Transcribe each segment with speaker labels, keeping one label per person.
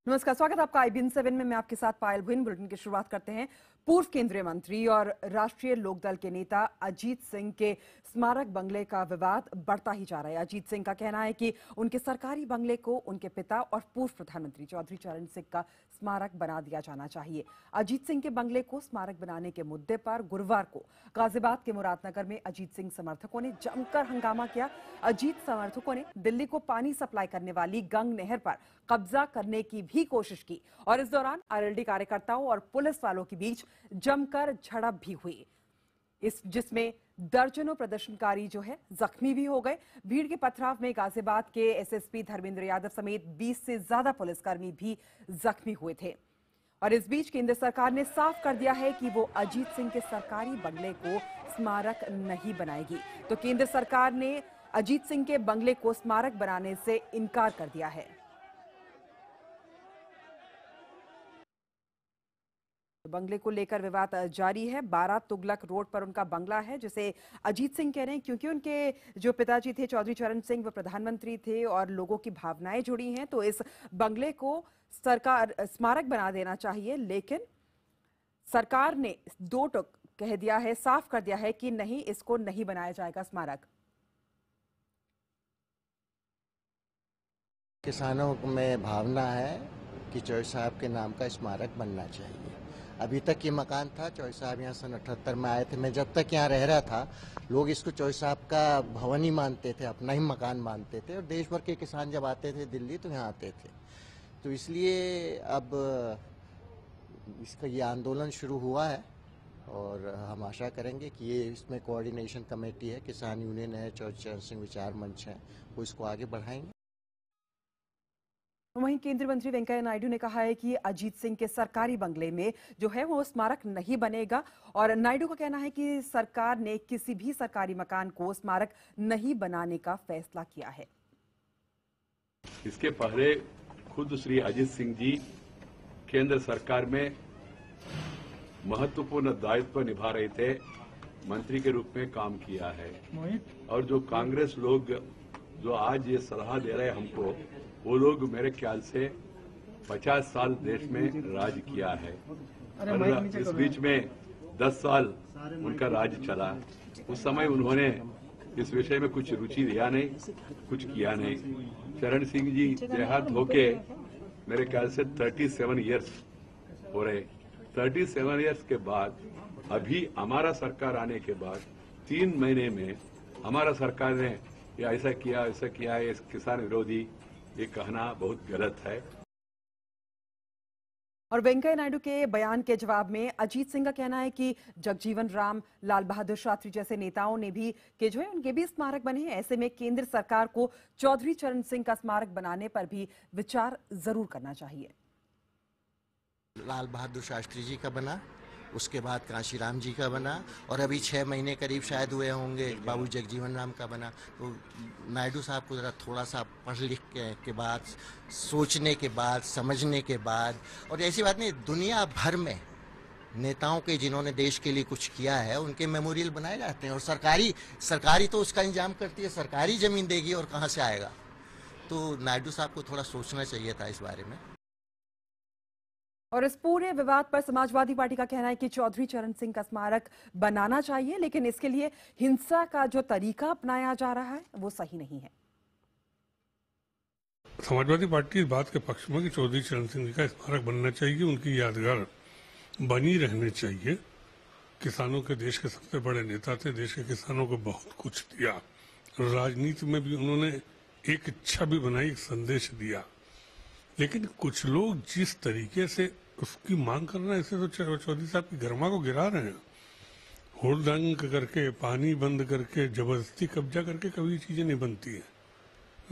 Speaker 1: नमस्कार, स्वागत है आपका IBN 7 में। मैं आपके साथ पायल भुइन। बुलेटिन की शुरुआत करते हैं। पूर्व केंद्रीय मंत्री और राष्ट्रीय लोकदल के नेता अजीत सिंह के स्मारक बंगले का विवाद बढ़ता ही जा रहा है। अजीत सिंह का कहना है कि उनके सरकारी बंगले को उनके पिता और पूर्व प्रधानमंत्री चौधरी चरण सिंह का स्मारक बना दिया जाना चाहिए। अजीत सिंह के बंगले को स्मारक बनाने के मुद्दे पर गुरुवार को गाजियाबाद के मुरादनगर में अजीत सिंह समर्थकों ने जमकर हंगामा किया। अजीत समर्थकों ने दिल्ली को पानी सप्लाई करने वाली गंग नहर पर कब्जा करने की भी कोशिश की और इस दौरान आरएलडी कार्यकर्ताओं और पुलिस वालों के बीच जमकर झड़प भी हुई, जिसमें दर्जनों प्रदर्शनकारी जख्मी भी हो गए। भीड़ के पथराव में गाजियाबाद के एसएसपी धर्मेंद्र यादव समेत 20 से ज्यादा पुलिसकर्मी भी जख्मी हुए थे। और इस बीच केंद्र सरकार ने साफ कर दिया है कि वो अजीत सिंह के सरकारी बंगले को स्मारक नहीं बनाएगी। तो केंद्र सरकार ने अजीत सिंह के बंगले को स्मारक बनाने से इनकार कर दिया है। बंगले को लेकर विवाद जारी है। 12 तुगलक रोड पर उनका बंगला है, जिसे अजीत सिंह कह रहे हैं क्योंकि उनके जो पिताजी थे चौधरी चरण सिंह, वो प्रधानमंत्री थे और लोगों की भावनाएं जुड़ी हैं। तो इस बंगले को सरकार स्मारक बना देना चाहिए, लेकिन सरकार ने दो टुक कह दिया है, साफ कर दिया है कि नहीं, इसको नहीं बनाया जाएगा स्मारक।
Speaker 2: किसानों में भावना है कि चौधरी साहब के नाम का स्मारक बनना चाहिए। अभी तक ये मकान था, चौधरी साहब यहाँ सन 78 में आए थे। मैं जब तक यहाँ रह रहा था, लोग इसको चौधरी साहब का भवन ही मानते थे, अपना ही मकान मानते थे। और देश भर के किसान जब आते थे दिल्ली तो यहाँ आते थे। तो इसलिए अब इसका ये आंदोलन शुरू हुआ है और हम आशा करेंगे कि ये इसमें कोऑर्डिनेशन कमेटी है, किसान यूनियन है, चौधरी चरण सिंह विचार मंच है, वो इसको आगे बढ़ाएंगे।
Speaker 1: वहीं केंद्रीय मंत्री वेंकैया नायडू ने कहा है कि अजीत सिंह के सरकारी बंगले में वो स्मारक नहीं बनेगा। और नायडू का कहना है कि सरकार ने किसी भी सरकारी मकान को स्मारक नहीं बनाने का फैसला किया है।
Speaker 3: इसके पहले खुद श्री अजीत सिंह जी केंद्र सरकार में महत्वपूर्ण दायित्व निभा रहे थे, मंत्री के रूप में काम किया है। और जो कांग्रेस लोग जो आज ये सलाह दे रहे हैं हमको, वो लोग मेरे ख्याल से 50 साल देश में राज किया है। और इस बीच में 10 साल उनका राज चला। उस समय उन्होंने इस विषय में कुछ रुचि लिया नहीं, कुछ किया नहीं। चरण सिंह जी देहात होके मेरे ख्याल से 37 इयर्स हो रहे। 37 इयर्स के बाद अभी हमारा सरकार आने के बाद 3 महीने में हमारा सरकार ने ये ऐसा किया है, किसान विरोधी, ये कहना बहुत गलत है।
Speaker 1: और वेंकैया नायडू के बयान के जवाब में अजीत सिंह का कहना है कि जगजीवन राम, लाल बहादुर शास्त्री जैसे नेताओं ने भी कि उनके भी स्मारक बने हैं। ऐसे में केंद्र सरकार को चौधरी चरण सिंह का स्मारक बनाने पर भी विचार जरूर करना चाहिए।
Speaker 2: लाल बहादुर शास्त्री जी का बना, उसके बाद कांशीराम जी का बना, और अभी 6 महीने करीब शायद हुए होंगे बाबू जगजीवन राम का बना। तो नायडू साहब को जरा थोड़ा सा पढ़ लिख के बाद, सोचने के बाद, समझने के बाद, और ऐसी बात नहीं, दुनिया भर में नेताओं के जिन्होंने देश के लिए कुछ किया है उनके मेमोरियल बनाए जाते हैं। और सरकारी तो उसका इंतजाम करती है, सरकारी जमीन देगी और कहाँ से आएगा। तो नायडू साहब को थोड़ा सोचना चाहिए था इस बारे में।
Speaker 1: और इस पूरे विवाद पर समाजवादी पार्टी का कहना है कि चौधरी चरण सिंह का स्मारक बनाना चाहिए, लेकिन इसके लिए हिंसा का जो तरीका अपनाया जा रहा है वो सही नहीं है।
Speaker 4: समाजवादी पार्टी इस बात के पक्ष में कि चौधरी चरण सिंह का स्मारक बनना चाहिए, उनकी यादगार बनी रहनी चाहिए। किसानों के देश के सबसे बड़े नेता थे, देश के किसानों को बहुत कुछ दिया। राजनीति में भी उन्होंने एक इच्छा भी बनाई, एक संदेश दिया। लेकिन कुछ लोग जिस तरीके से उसकी मांग कर रहे हैं, इससे तो चौधरी साहब की गरिमा को गिरा रहे हैं। हुड़दंग करके, पानी बंद करके, जबरदस्ती कब्जा करके कभी चीजें नहीं बनती है।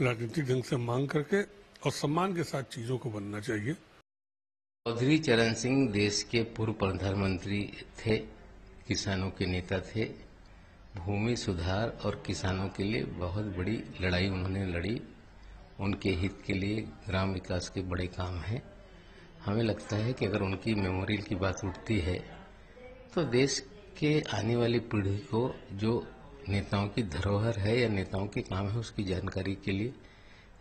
Speaker 4: राजनीतिक ढंग से मांग करके और सम्मान के साथ चीजों को बनना चाहिए।
Speaker 5: चौधरी चरण सिंह देश के पूर्व प्रधानमंत्री थे, किसानों के नेता थे। भूमि सुधार और किसानों के लिए बहुत बड़ी लड़ाई उन्होंने लड़ी। उनके हित के लिए ग्राम विकास के बड़े काम हैं। हमें लगता है कि अगर उनकी मेमोरियल की बात उठती है तो देश के आने वाली पीढ़ी को जो नेताओं की धरोहर है या नेताओं के काम है उसकी जानकारी के लिए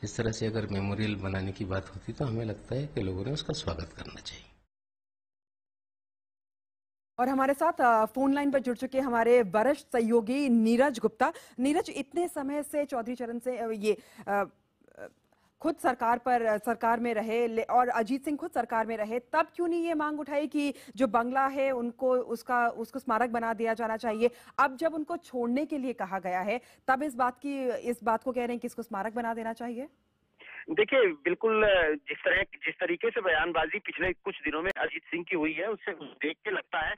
Speaker 5: इस तरह से अगर मेमोरियल बनाने की बात होती तो हमें लगता है कि लोगों ने उसका स्वागत करना चाहिए।
Speaker 1: और हमारे साथ फोन लाइन पर जुड़ चुके हमारे वरिष्ठ सहयोगी नीरज गुप्ता। नीरज, इतने समय से चौधरी चरण से ये खुद सरकार में रहे और अजीत सिंह खुद सरकार में रहे, तब क्यों नहीं ये मांग उठाई कि जो बंगला है उनको उसको स्मारक बना दिया जाना चाहिए? अब जब उनको छोड़ने के लिए कहा गया है तब इस बात को कह रहे हैं कि इसको स्मारक बना देना चाहिए?
Speaker 6: देखिए, बिल्कुल जिस तरीके से बयानबाजी पिछले कुछ दिनों में अजीत सिंह की हुई है, उससे देख के लगता है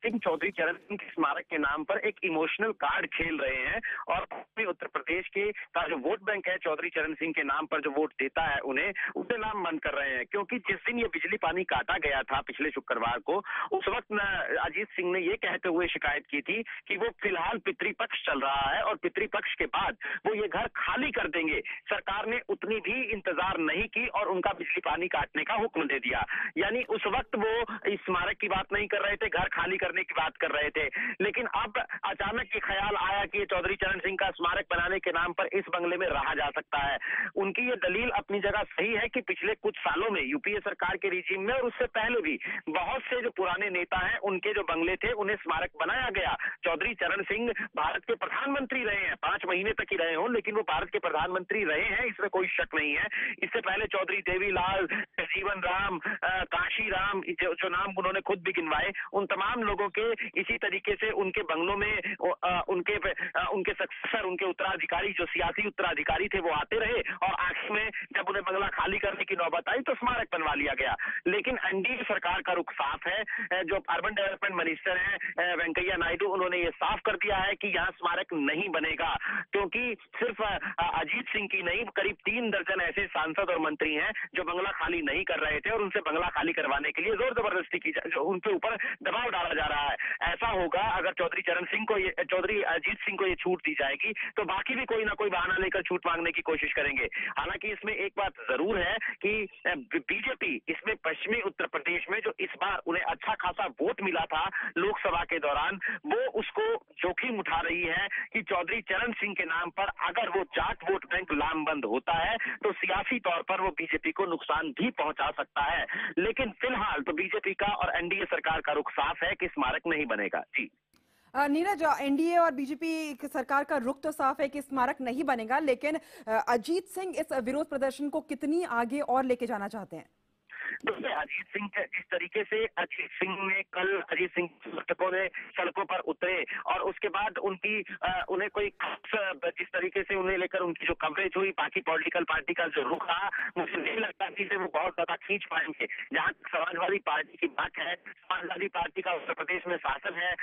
Speaker 6: सिंह चौधरी चरण सिंह के स्मारक के नाम पर एक इमोशनल कार्ड खेल रहे हैं और उत्तर प्रदेश के का जो वोट बैंक है चौधरी चरण सिंह के नाम पर जो वोट देता है उन्हें, उसे नाम बंद कर रहे हैं। क्योंकि जिस दिन ये बिजली पानी काटा गया था पिछले शुक्रवार को, उस वक्त अजीत सिंह ने ये कहते हुए शिकायत की थी कि वो फिलहाल पितृपक्ष चल रहा है और पितृपक्ष के बाद वो ये घर खाली कर देंगे। सरकार ने उतनी भी इंतजार नहीं की और उनका बिजली पानी काटने का हुक्म दे दिया। यानी उस वक्त वो इस स्मारक की बात नहीं कर रहे थे, घर खाली करने की बात कर रहे थे। लेकिन अब अचानक ये ख्याल आया कि चौधरी चरण सिंह का स्मारक बनाने के नाम पर इस बंगले में रहा जा सकता है। उनकी ये दलील अपनी जगह सही है कि पिछले कुछ सालों में यूपीए सरकार के रिजीम में और उससे पहले भी बहुत से जो पुराने नेता हैं उनके जो बंगले थे उन्हें स्मारक बनाया गया। चौधरी चरण सिंह भारत के प्रधानमंत्री रहे हैं, 5 महीने तक ही रहे हों, लेकिन वो भारत के प्रधानमंत्री रहे हैं, इसमें कोई शक नहीं है। इससे पहले चौधरी देवीलाल, जीवन राम, काशी राम, जो नाम उन्होंने खुद भी गिनवाए, उन तमाम लोगों के इसी तरीके से उनके बंगलों में उनके सक्सेसर, उनके उत्तराधिकारी, जो सियासी उत्तराधिकारी थे, वो आते रहे और आखिर में जब उन्हें बंगला खाली करने की नौबत आई तो स्मारक बनवा लिया गया। लेकिन एनडीए सरकार का रुख साफ है। जो अर्बन डेवलपमेंट मिनिस्टर हैं वेंकैया नायडू, उन्होंने ये साफ कर दिया है कि यहाँ स्मारक नहीं बनेगा, क्योंकि सिर्फ अजीत सिंह की नहीं, करीब 3 दर्जन ऐसे सांसद और मंत्री हैं जो बंगला खाली नहीं कर रहे थे और उनसे बंगला खाली करवाने के लिए जोर जबरदस्ती की जो उनके ऊपर दबाव डाला जा रहा है। ऐसा होगा अगर चौधरी अजीत सिंह को ये छूट दी जाएगी तो बाकी भी कोई ना कोई बहाना लेकर छूट मांगने की कोशिश करेंगे। हालांकि इसमें एक बात जरूर है कि बीजेपी इसमें पश्चिमी उत्तर प्रदेश में जो इस बार उन्हें अच्छा खासा वोट मिला था लोकसभा के दौरान, वो उसको जोखिम उठा रही है कि चौधरी चरण सिंह के नाम पर अगर वो जाट वोट बैंक लामबंद होता है तो सियासी तौर पर वो बीजेपी को नुकसान भी पहुंचा सकता है। लेकिन फिलहाल तो बीजेपी का और एनडीए सरकार का रुख साफ है कि स्मारक नहीं बनेगा। जी
Speaker 1: नीरज, एनडीए और बीजेपी सरकार का रुख तो साफ है कि स्मारक नहीं बनेगा, लेकिन अजीत सिंह इस विरोध प्रदर्शन को कितनी आगे और लेके जाना चाहते हैं?
Speaker 6: देखिए, अजीत सिंह जिस तरीके से अजीत सिंह समर्थकों ने सड़कों पर उतरे और उसके बाद उन्हें कोई जिस तरीके से उन्हें लेकर उनकी जो कवरेज हुई, बाकी पॉलिटिकल पार्टी का जो रुख रहा, मुझे नहीं लगता कि वो बहुत ज्यादा खींच पाएंगे। जहां समाजवादी पार्टी की बात है, समाजवादी पार्टी का उत्तर प्रदेश में शासन है,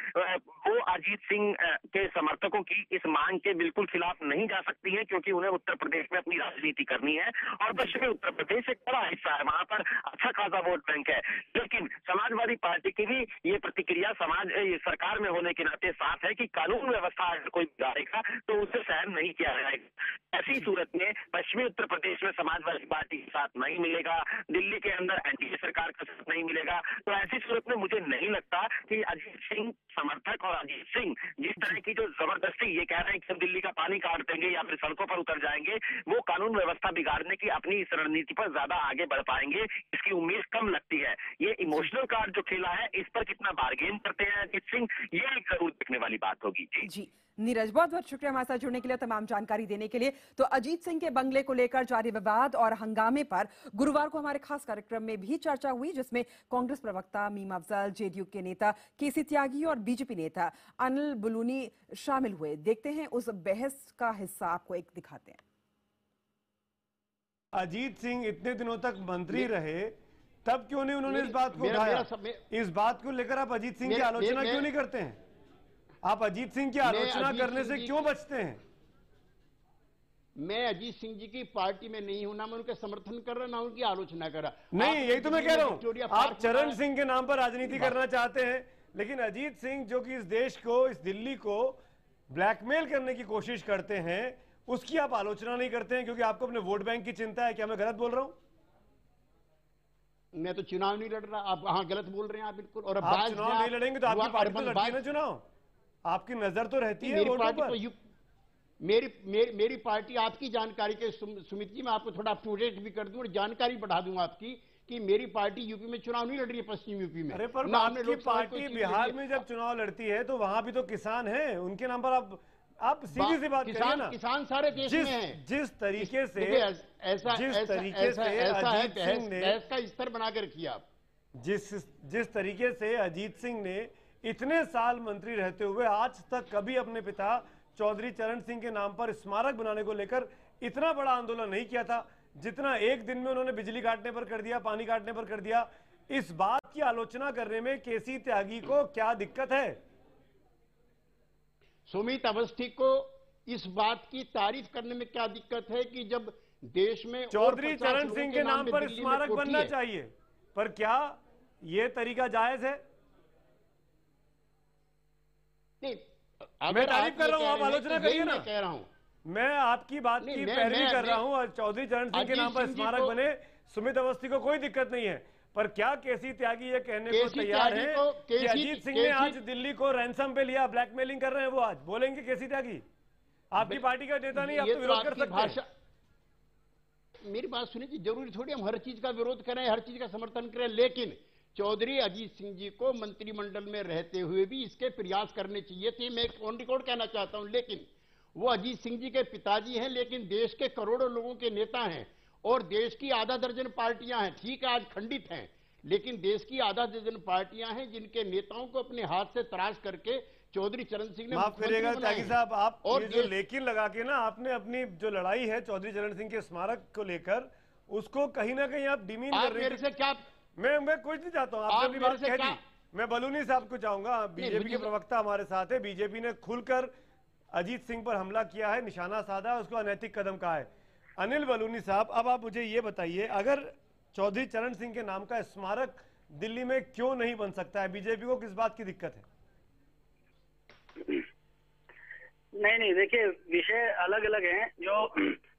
Speaker 6: वो अजीत सिंह के समर्थकों की इस मांग के बिल्कुल खिलाफ नहीं जा सकती है, क्योंकि उन्हें उत्तर प्रदेश में अपनी राजनीति करनी है और पश्चिमी उत्तर प्रदेश एक बड़ा हिस्सा है, वहां पर अच्छा खासा वोट बैंक है। लेकिन समाजवादी पार्टी की भी ये प्रतिक्रिया सरकार में होने के नाते साफ है कि कानून व्यवस्था अगर कोई बिगाड़ेगा तो उसे सहन नहीं किया जाएगा। ऐसी सूरत में पश्चिमी उत्तर प्रदेश में समाजवादी पार्टी के साथ नहीं मिलेगा, दिल्ली के अंदर एनडीए सरकार का साथ नहीं मिलेगा, तो ऐसी सूरत में मुझे नहीं लगता कि अजीत सिंह समर्थक और अजीत सिंह जिस तरह की जो जबरदस्ती ये कह रहे हैं कि हम दिल्ली का पानी काट देंगे या फिर सड़कों पर उतर जाएंगे, वो कानून व्यवस्था बिगाड़ने की अपनी इस रणनीति पर ज्यादा आगे बढ़ पाएंगे, इसकी उम्मीद कम लगती है। ये इमोशनल कार्ड जो खेला है, इस पर कितना बार्गेन करते हैं अजीत सिंह, ये एक जरूर देखने वाली बात होगी।
Speaker 1: जी नीरज, बहुत बहुत शुक्रिया हमारे साथ जुड़ने के लिए, तमाम जानकारी देने के लिए। तो अजीत सिंह के बंगले को लेकर जारी विवाद और हंगामे पर गुरुवार को हमारे खास कार्यक्रम में भी चर्चा हुई, जिसमें कांग्रेस प्रवक्ता मीम अफजल, जेडीयू के नेता केसी त्यागी और बीजेपी नेता अनिल बलूनी शामिल हुए। देखते हैं उस बहस का हिस्सा, आपको एक दिखाते हैं।
Speaker 7: अजीत सिंह इतने दिनों तक मंत्री रहे, तब क्यों नहीं उन्होंने इस बात को उठाया? इस बात को लेकर आप अजीत सिंह की आलोचना क्यों नहीं करते हैं? आप अजीत सिंह की आलोचना करने से क्यों बचते हैं?
Speaker 8: मैं अजीत सिंह जी की पार्टी में नहीं हूं, ना मैं उनका समर्थन कर रहा, ना उनकी आलोचना कर रहा।
Speaker 7: नहीं, यही तो मैं कह रहा हूं। आप चरण सिंह के नाम पर राजनीति करना चाहते हैं, लेकिन अजीत सिंह जो कि इस देश को, इस दिल्ली को ब्लैकमेल करने की कोशिश करते हैं, उसकी आप आलोचना नहीं करते हैं क्योंकि आपको अपने वोट बैंक की चिंता है। क्या मैं गलत बोल रहा हूं?
Speaker 8: मैं तो चुनाव नहीं लड़ रहा। आप हाँ गलत बोल रहे हैं आप, बिल्कुल। और
Speaker 7: आप चुनाव नहीं लड़ेंगे तो आपकी पार्टी तो लड़ती है ना चुनाव, आपकी नजर तो रहती है वोटों पर।
Speaker 8: मेरी पार्टी, आपकी जानकारी के सुमित जी, मैं आपको थोड़ा अप टू डेट भी कर दूं और जानकारी बढ़ा दूं आपकी कि मेरी पार्टी यूपी में चुनाव नहीं लड़ रही है, पश्चिम यूपी में।
Speaker 7: अरे पर आपकी पार्टी बिहार में जब चुनाव लड़ती है तो वहां भी तो किसान हैं, उनके नाम पर आप सीधी सी बात करिए ना।
Speaker 8: किसान सारे देश में हैं।
Speaker 7: जिस तरीके से अजीत सिंह ने
Speaker 8: बहस का स्तर बनाकर रखिए आप।
Speaker 7: जिस तरीके से अजीत सिंह ने इतने साल मंत्री रहते हुए आज तक कभी अपने पिता चौधरी चरण सिंह के नाम पर स्मारक बनाने को लेकर इतना बड़ा आंदोलन नहीं किया था जितना एक दिन में उन्होंने बिजली काटने पर कर दिया, पानी काटने पर कर दिया। इस बात की आलोचना करने में केसी त्यागी को क्या दिक्कत है?
Speaker 8: सुमित अवस्थी को इस बात की तारीफ करने में क्या दिक्कत है कि जब देश में
Speaker 7: चौधरी चरण सिंह के नाम पर स्मारक बनना चाहिए, पर क्या यह तरीका जायज है?
Speaker 8: नहीं,
Speaker 7: मैं तारीफ कर रहा हूं, आप आलोचना करिए ना।
Speaker 8: कह रहा हूं
Speaker 7: मैं आपकी बात की पैरवी कर रहा हूं और चौधरी चरण सिंह के नाम पर स्मारक बने, सुमित अवस्थी को कोई दिक्कत नहीं है। पर क्या केसी त्यागी ये कहने को तैयार है कि अजीत सिंह ने आज दिल्ली को रैंसम पे लिया, ब्लैकमेलिंग कर रहे हैं? वो आज बोलेंगे केसी त्यागी? आपकी पार्टी का नेता नहीं, आप तो विरोध कर सकते हैं।
Speaker 8: मेरी बात सुनिए, जरूरी थोड़ी हम हर चीज का विरोध करें, हर चीज का समर्थन करें, लेकिन चौधरी अजीत सिंह जी को मंत्रिमंडल में रहते हुए भी इसके प्रयास करने चाहिए थे। मैं ऑन रिकॉर्ड कहना चाहता हूं, लेकिन वो अजीत सिंह जी के पिताजी हैं, लेकिन देश के करोड़ों लोगों के नेता हैं और देश की आधा दर्जन पार्टियां हैं। ठीक है, आज खंडित हैं, लेकिन देश की आधा दर्जन पार्टियां हैं जिनके नेताओं को अपने हाथ से तराश करके चौधरी चरण सिंह ने
Speaker 7: माफ करिएगा त्यागी साहब, आप और जो लेकिन लगा के ना आपने अपनी जो लड़ाई है चौधरी चरण सिंह के स्मारक को लेकर, उसको कहीं ना कहीं आप डिमीन कर रहे हैं।
Speaker 8: क्या
Speaker 7: मैं कुछ नहीं चाहता हूँ, आपने अपनी बात कह दी। मैं बलूनी साहब को चाहूंगा, बीजेपी के प्रवक्ता हमारे साथ है। बीजेपी ने खुलकर अजीत सिंह पर हमला किया है, निशाना साधा, उसको अनैतिक कदम कहा है। अनिल बलूनी साहब, अब आप मुझे ये बताइए, अगर चौधरी चरण सिंह के नाम का स्मारक दिल्ली में क्यों नहीं बन सकता है? बीजेपी को किस बात की दिक्कत है?
Speaker 9: नहीं, देखिए विषय अलग अलग हैं। जो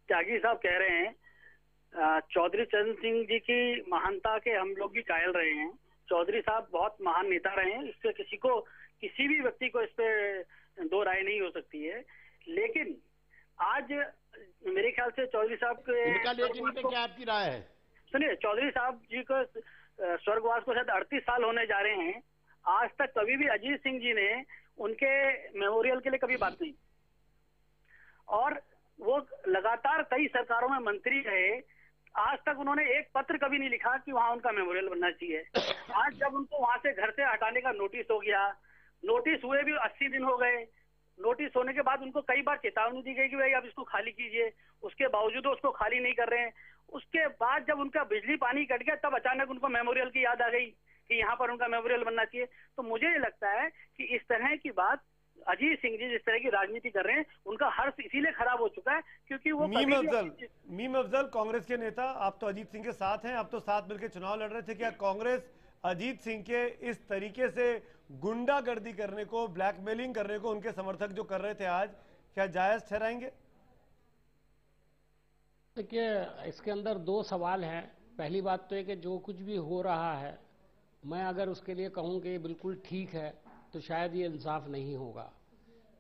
Speaker 9: त्यागी साहब कह रहे हैं, चौधरी चरण सिंह जी की महानता के हम लोग भी कायल रहे हैं। चौधरी साहब बहुत महान नेता रहे हैं, इससे किसी भी व्यक्ति को इस पे दो राय नहीं हो सकती है। लेकिन आज मेरे ख्याल से चौधरी साहब के
Speaker 8: क्या आपकी राय है?
Speaker 9: सुनिए, चौधरी साहब जी को स्वर्गवास को शायद 38 साल होने जा रहे हैं। आज तक कभी भी अजीत सिंह जी ने उनके मेमोरियल के लिए कभी बात नहीं, और वो लगातार कई सरकारों में मंत्री रहे, आज तक उन्होंने एक पत्र कभी नहीं लिखा कि वहां उनका मेमोरियल बनना चाहिए। आज जब उनको वहां से घर से हटाने का नोटिस हो गया, नोटिस हुए भी 80 दिन हो गए, नोटिस होने के बाद उनको कई बार चेतावनी दी गई कि भाई आप इसको खाली कीजिए, उसके बावजूद उसको खाली नहीं कर रहे हैं। उसके बाद जब उनका बिजली पानी कट गया, तब अचानक उनको मेमोरियल की याद आ गई कि यहाँ पर उनका मेमोरियल बनना चाहिए। तो मुझे लगता है कि इस तरह की बात अजीत सिंह जी जिस तरह की राजनीति कर रहे हैं, उनका हर्ष इसीलिए खराब हो चुका है क्योंकि वो
Speaker 7: मीम अफजल कांग्रेस के नेता, आप तो अजीत सिंह के साथ हैं, आप तो साथ मिलकर चुनाव लड़ रहे थे। क्या कांग्रेस अजीत सिंह के इस तरीके से गुंडागर्दी करने को, ब्लैकमेलिंग करने को उनके समर्थक जो कर रहे थे आज, क्या जायज ठहराएंगे?
Speaker 10: देखिए, इसके अंदर दो सवाल हैं। पहली बात तो है कि जो कुछ भी हो रहा है, मैं अगर उसके लिए कहूं कि बिल्कुल ठीक है तो शायद ये इंसाफ नहीं होगा,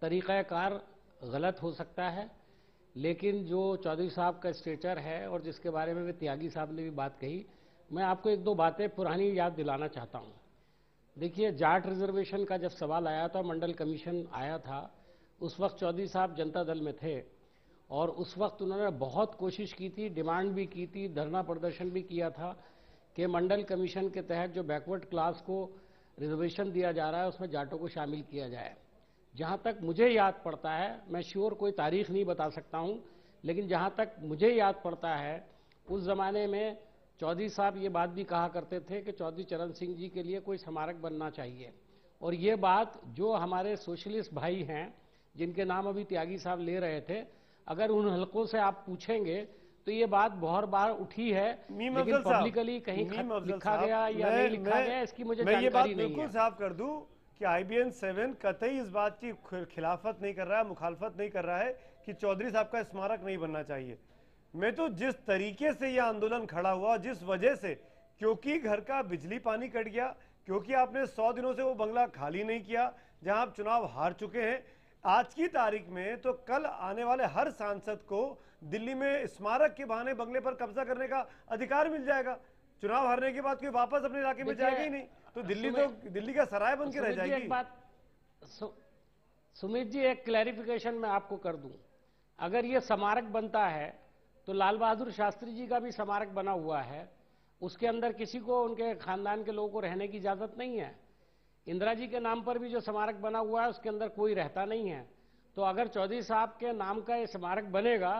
Speaker 10: तरीक़ाकार गलत हो सकता है। लेकिन जो चौधरी साहब का स्टेचर है और जिसके बारे में त्यागी साहब ने भी बात कही, मैं आपको एक दो बातें पुरानी याद दिलाना चाहता हूँ। देखिए, जाट रिजर्वेशन का जब सवाल आया था, मंडल कमीशन आया था, उस वक्त चौधरी साहब जनता दल में थे और उस वक्त उन्होंने बहुत कोशिश की थी, डिमांड भी की थी, धरना प्रदर्शन भी किया था कि मंडल कमीशन के तहत जो बैकवर्ड क्लास को रिजर्वेशन दिया जा रहा है उसमें जाटों को शामिल किया जाए। जहाँ तक मुझे याद पड़ता है, मैं श्योर कोई तारीख नहीं बता सकता हूँ, लेकिन जहाँ तक मुझे याद पड़ता है उस ज़माने में चौधरी साहब ये बात भी कहा करते थे कि चौधरी चरण सिंह जी के लिए कोई स्मारक बनना चाहिए। और ये बात जो हमारे सोशलिस्ट भाई हैं जिनके नाम अभी त्यागी साहब ले रहे थे, अगर उन हलकों से आप पूछेंगे तो ये बात बहुत बार उठी है, लेकिन पब्लिकली कहीं लिखा गया या नहीं लिखा गया इसकी मुझे जानकारी नहीं है। मैं ये बात
Speaker 7: बिल्कुल साफ कर दूं कि IBN 7 कतई इस बात की खिलाफत नहीं कर रहा है, मुखालफत नहीं कर रहा है कि चौधरी साहब का स्मारक नहीं बनना चाहिए। मैं तो जिस तरीके से यह आंदोलन खड़ा हुआ, जिस वजह से, क्योंकि घर का बिजली पानी कट गया, क्योंकि आपने 100 दिनों से वो बंगला खाली नहीं किया जहां आप चुनाव हार चुके हैं, आज की तारीख में तो कल आने वाले हर सांसद को दिल्ली में स्मारक के बहाने बंगले पर कब्जा करने का अधिकार मिल जाएगा। चुनाव हारने के बाद कोई वापस अपने इलाके में जाएगा ही नहीं, तो दिल्ली का सराय बन के रह जाएगी।
Speaker 10: एक बात सुमित जी, एक क्लैरिफिकेशन मैं आपको कर दूं। अगर ये स्मारक बनता है तो लाल बहादुर शास्त्री जी का भी स्मारक बना हुआ है, उसके अंदर किसी को उनके खानदान के लोगों को रहने की इजाजत नहीं है। इंदिरा जी के नाम पर भी जो स्मारक बना हुआ है उसके अंदर कोई रहता नहीं है। तो अगर चौधरी साहब के नाम का ये स्मारक बनेगा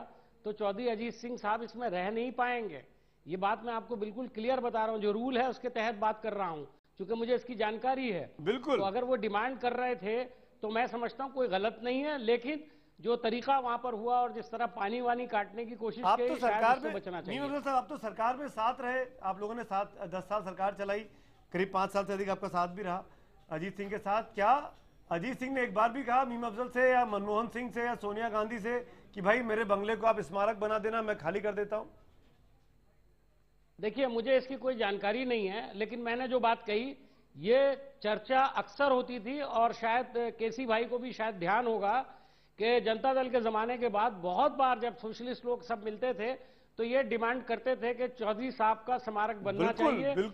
Speaker 10: तो चौधरी अजीत सिंह साहब इसमें रह नहीं पाएंगे। ये बात मैं आपको बिल्कुल क्लियर बता रहा हूं, जो रूल है उसके तहत बात कर रहा हूं, क्योंकि मुझे इसकी जानकारी है।
Speaker 7: बिल्कुल।
Speaker 10: तो अगर वो डिमांड कर रहे थे तो मैं समझता हूं कोई गलत नहीं है, लेकिन जो तरीका वहां पर हुआ और जिस तरह पानी वानी काटने की कोशिश
Speaker 7: आप
Speaker 10: की,
Speaker 7: तो सरकार में
Speaker 10: बचना चाहिए।
Speaker 7: आप तो सरकार में साथ रहे, आप लोगों ने 10 साल सरकार चलाई, करीब 5 साल से अधिक आपका साथ भी रहा अजीत सिंह के साथ। क्या अजीत सिंह ने एक बार भी कहा मीम अफजल से या मनमोहन सिंह से या सोनिया गांधी से कि भाई मेरे बंगले को आप स्मारक बना देना, मैं खाली कर देता हूं?
Speaker 10: देखिए, मुझे इसकी कोई जानकारी नहीं है, लेकिन मैंने जो बात कही ये चर्चा अक्सर होती थी, और शायद केसी भाई को भी शायद ध्यान होगा कि जनता दल के जमाने के बाद बहुत बार जब सोशलिस्ट लोग सब मिलते थे तो ये डिमांड करते थे कि चौधरी साहब का स्मारक बनना चाहिए।